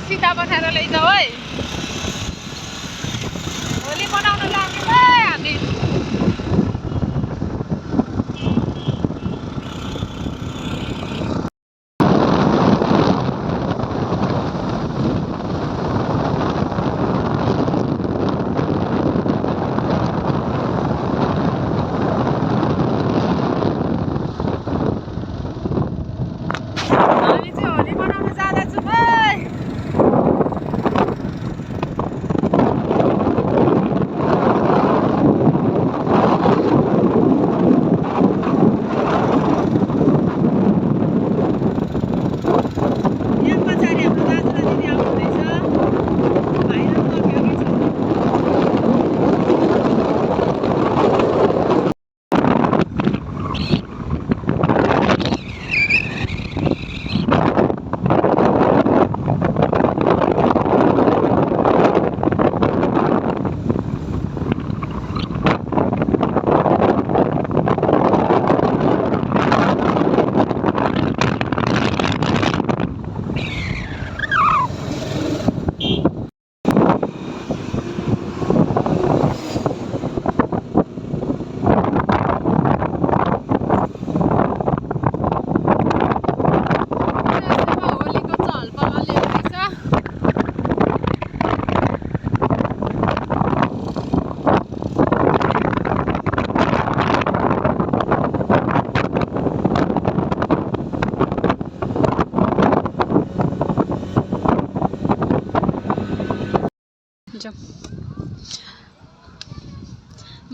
सीता बनाएर लैजाऊ है होली मनाउन लाग्यो है हामी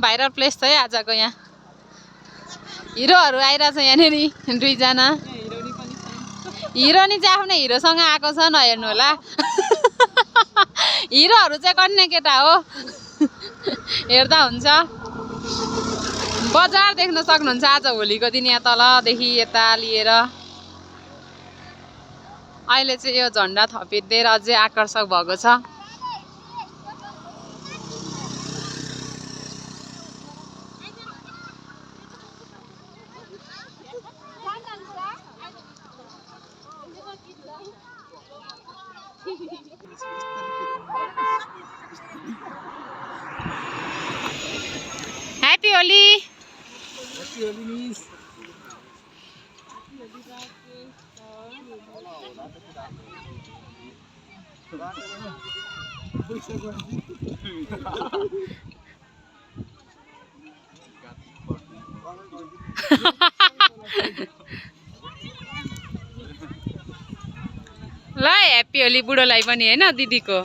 भाइरल प्लेस छ है आजको यहाँ हिरोहरू आइरहेछ यहाँनिर दुईजना हिरोनी चाहिँ आफ्नो हिरोसँग आएको छ नहेर्नु होला हिरोहरू चाहिँ कन्ने केटा हो हेर्दा हुन्छ बजार देख्न सक्नुहुन्छ आज होलीको दिन यहाँ तलदेखि यता लिएर अहिले चाहिँ यो झन्डा थपिदिएर अझै आकर्षक भएको छ Happy Holi! Happy Holi, miss. ल ह्याप्पी होली बुढोलाई पनि हैन दिदीको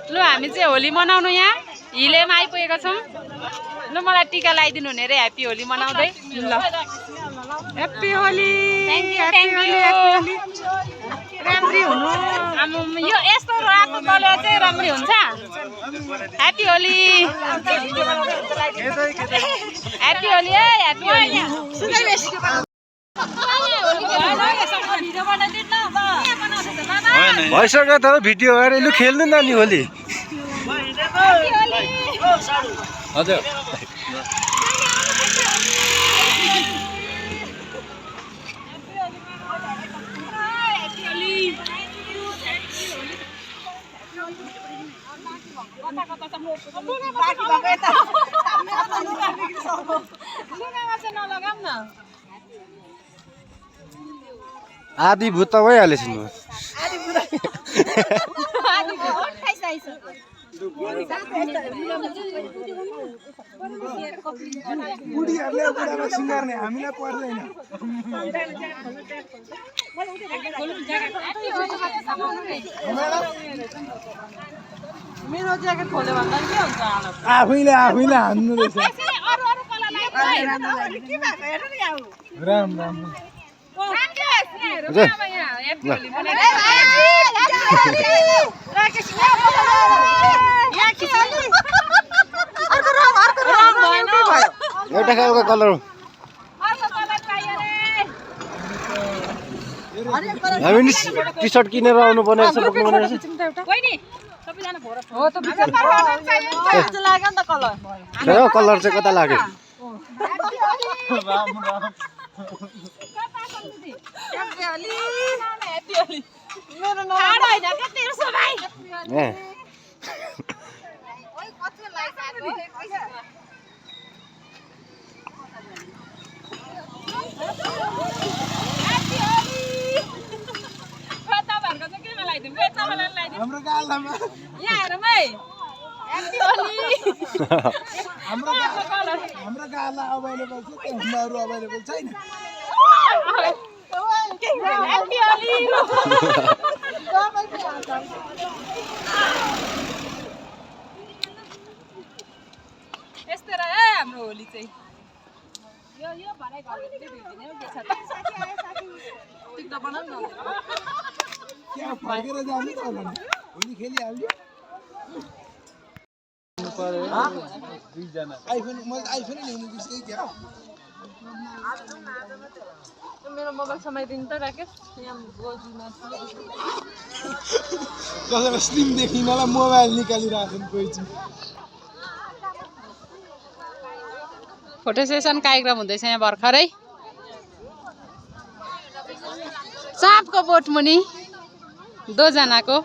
ल हामी चाहिँ होली मनाउनु यहाँ हिलेमा आइपुगेका छौं ल मलाई टीका लगाइदिनु हुने रे ह्याप्पी होली मनाउँदै ल ह्याप्पी होली ह्याप्पी होली राम्री हुनु यो यस्तो रातो कलर चाहिँ राम्री हुन्छ ह्याप्पी होली ह्याप्पी होली है ह्याप्पी होली भइसक्यो त भिडियो अरे लु खेल्नु न नि होली हजुर आधी भूत त भइहालेछ नि बुढीहरूले बुढामा सिँगार्ने हामीलाई पर्दैन मेरो ज्याकेट खोल्यो भन्दा के हुन्छ हालत आफैले हान्नु रहेछ राम राम एउटा खालको कलर हामी नि टी सर्ट किनेर आउनु पर्ने रहेछ बोक्नु पर्ने रहेछ कलर चाहिँ कता लाग्यो हाम्रो गालामा हाम्रो गाला अभाइलेबल छ त्यहाँ अरू अभाइलेबल छैन यस्तै रह्यो हाम्रो होली चाहिँ यो भनाइ त्यहाँ फर्केर जानु पर्ने होली खेलिहाल्यो आइफोन मैले आइफोन ल्याउनु बिर्सेँ क्या मेरो मोबाइल समाइदिनु त राकेश कसैलाई स्लिम देखिनलाई मोबाइल निकालिरहेको छ कोही चाहिँ फोटो सेसन कार्यक्रम हुँदैछ यहाँ भर्खरै साँपको बोट मुनि 2 जनाको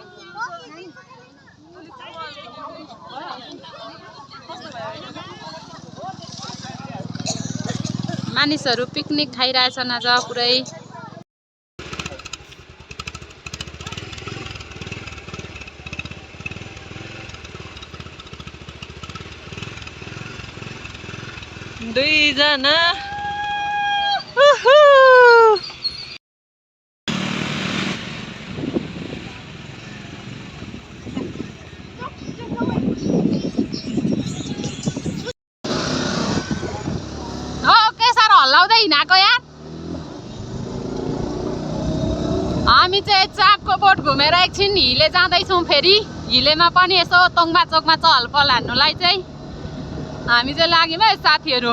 मानिसहरू पिकनिक खाइरहेछन् आज पुरै दुईजना हल्लाउँदै हिँडेको यार हामी चाहिँ चापको बोट घुमेर एकछिन हिले जाँदैछौँ फेरि हिलेमा पनि यसो तोङबा चोकमा चहल पहल हान्नुलाई चाहिँ हामी चाहिँ लाग्यौँ है साथीहरू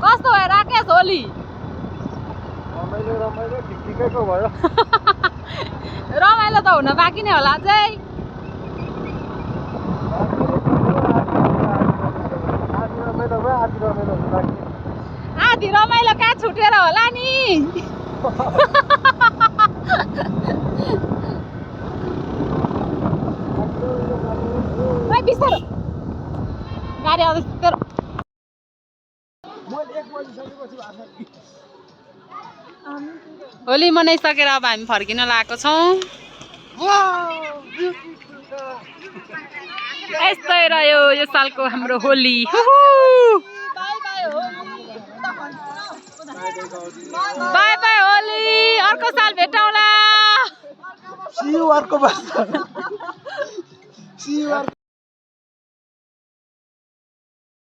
कस्तो भयो राकेश होली रमाइलो ठिकठिकैको भयो रमाइलो त हुन बाँकी नै होला चाहिँ आधी रमाइलो कहाँ छुटेर होला नि बिस्तारो गाडी आउँदैछ तेरो होली मनाइसकेर अब हामी फर्किन लागेको छौँ यस्तै रह्यो यो सालको हाम्रो होली बाई बाई होली अर्को साल भेटौँला See you अर्को